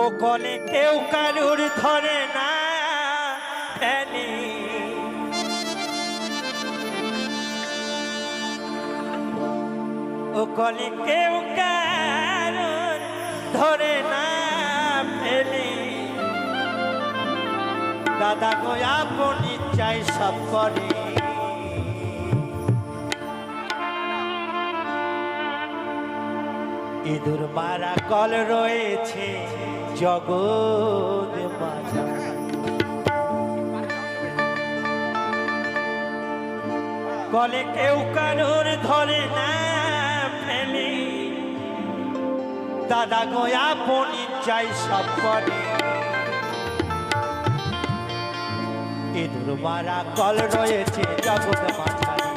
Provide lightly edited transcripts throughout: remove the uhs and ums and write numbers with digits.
ও কলে কেউ কারুর ধরে না ফেলে, ও কলে কেউ কারুর ধরে না ফেলে। দাদা গো আপনি চাই সব করে, ইঁদুর মারা কল রয়েছে জগৎ মাঝারে। কলে কেউ কারোর ধরে না ফেলে, দাদা গো আপনি চাই সব করে, ইঁদুর মারা কল রয়েছে জগৎ মাঝারে,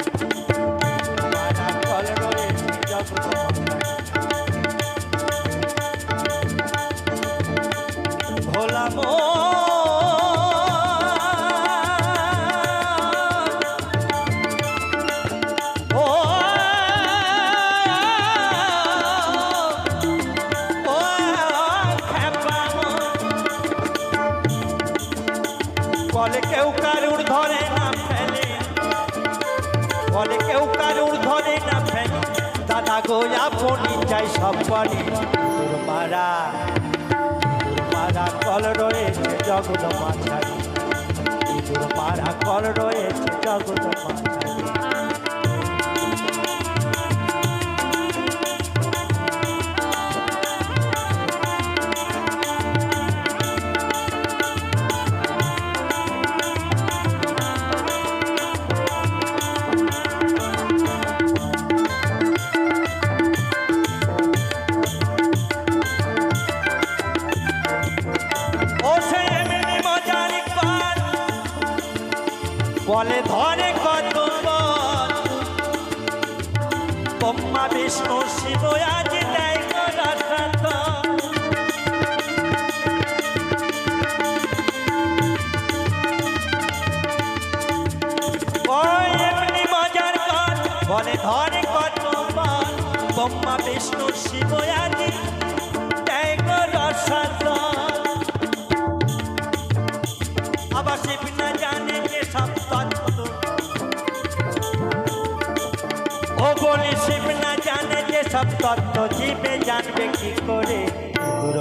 ইঁদুর মারা কল রয়েছে জগৎ মাঝারে। ভোলা মো বলে কেউ কারুর ধরে না ফেলে, বলে কেউ কারুর ধরে না ফেলে, দাদা গো আপনি চাই সব করে, ইঁদুর মারা কল রয়েছে জগৎ মাঝারে, ইঁদুর মারা কল রয়েছে জগৎ মাঝারে। বলে ধরে কত ব্রহ্মা বিষ্ণু শিব আজ দেয় রাত, এমনি মজার কর। বলে ধরে কত ব্রহ্মা বিষ্ণু শিব আজ দেয় রাত, আবার শিব না জানে যে সব তত্ত্ব, ও বলি শিব না জানে যে সব তত্ত্ব, জীবে জানবে কি করে। ইঁদুর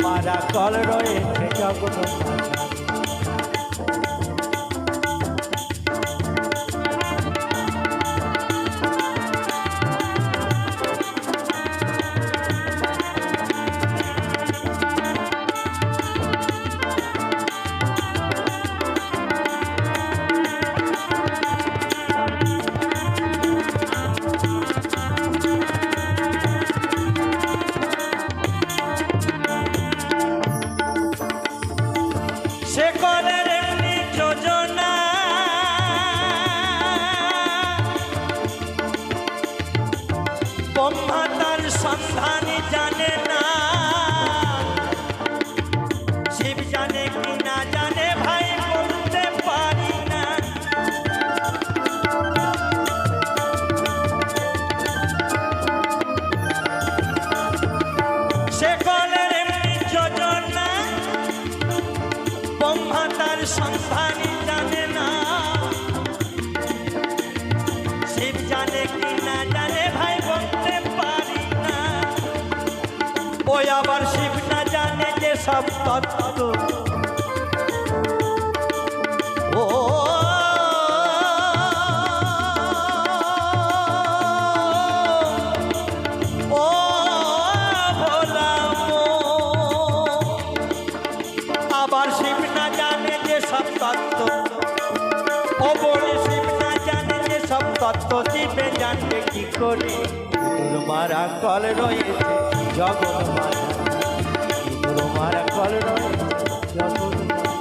মারা কল রয়েছে জগৎ মাঝারে। সে কলের এমনি যোজনা, ব্রহ্মা তার সন্ধানী জানে না, শিব জানে কি না জানে ভাই বলতে পারি না। সে কলের এমনি যোজনা, ব্রহ্মা তার সন্ধানী জানে না, শিব জানে কি না জানে ভাই বলতে পারি না। ওই আবার শিব না জানে যে সব তত্ত্ব, ও ভোলা মো, আবার শিব না জানে যে সব তত্ত্ব, ও বলে শিব না জানে যে সব তত্ত্ব, জীবে জানবে কি করে। ইঁদুর মারা কল রয়েছে জগৎ মাঝারে, ইঁদুর মারা কল রয়েছে জগৎ মাঝারে।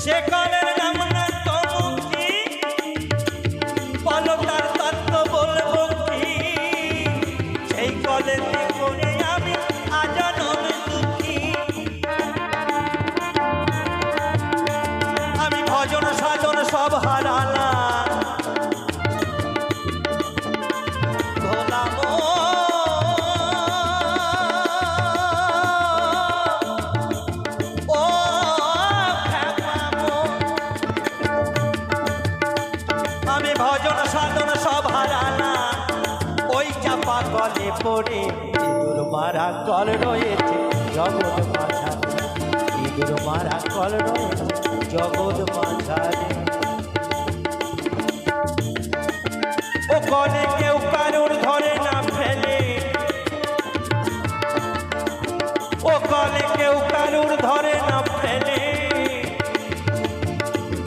সে কলের নাম না তো মুক্তি, বলো তার তত্ত্ব বলবো কি, সেই কলেতে করে আমি আজনম দুঃখী। আমি ভজন সাধন সব হারালাম, ধোলাম ও খ্যাপামো। আমি ভজন সাধন সব হারালাম, ওই চাপা কলে পড়ে ইঁদুর মারা কল রয়েছে জগৎ মাঝারে, ইঁদুর মারা কল রয়েছে জগৎ মাঝারে। ও কলে কেউ কারুর ধরে না ফেলে, ও কলে কেউ কারুর ধরে না ফেলে,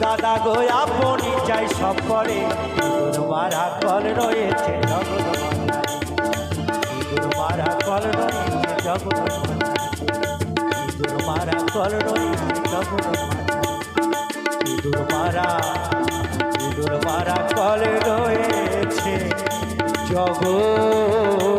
দাদা গো আপনি চাই সব করে, ইঁদুর মারা কল রয়েছে জগৎ মাঝারে, ইঁদুর মারা কল রয়েছে জগৎ মাঝারে, ইঁদুর মারা কল রয়েছে জগৎ মাঝারে, ইঁদুর মারা কল রয়েছে জগৎ